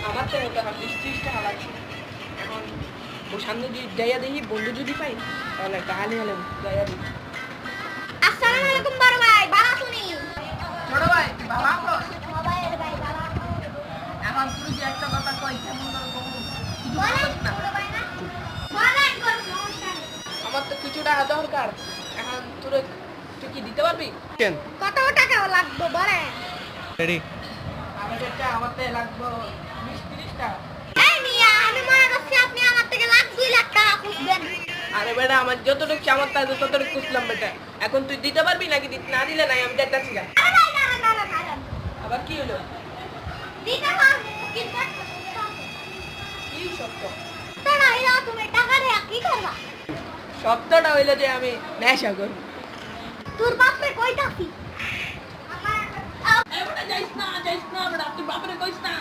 আমার তো মতো 20-30 টাকা লাগছে। এখন ও সামনে যদি যাইয়া দেখি বন্ধু যদি পাই তাহলে একটা হালি হলে যাইয়া দেখি। আসসালামু আলাইকুম বড় ভাই, ভালো শুনি। ছোট ভাই ভালো আছো? মোবাইল ভাই ভালো। এখন তুই যে একটা কথা কই কেমন করে কমু কিছু বলেন বলিস না। ছোট ভাই না? বলেন কোন সমস্যা নেই। আমার তো কিছু টাকা দরকার। এখন তুই কি দিতে পারবি? কেন কত টাকা লাগবে বলেন? রেডি আমার তো লাগবে 20-30 টাকা। এই মিয়া, আমি মনে করছি আপনি আমার থেকে লাখ 2 লাখ টাকা খুঁজবেন। আরে বেটা আমার যতটুকু সামর্থ্য আছে ততটুকু খুঁজলাম বেটা। এখন তুই দিতে পারবি নাকি না দিলে নাই আমি যাইতাছি গা। আরে ভাই দাঁড়ান। আবার কি হলো? দিতে পারবো কিন্তু একটা কি সত্য? টাকা হইলো তুমি টাকা দিয়ে কি করবা? সত্যটা হইলো যে আমি নেশা করব। তোর বাপরে কইতাছি। এই বেটা যাইস না বেটা তুই বাপরে কইস না।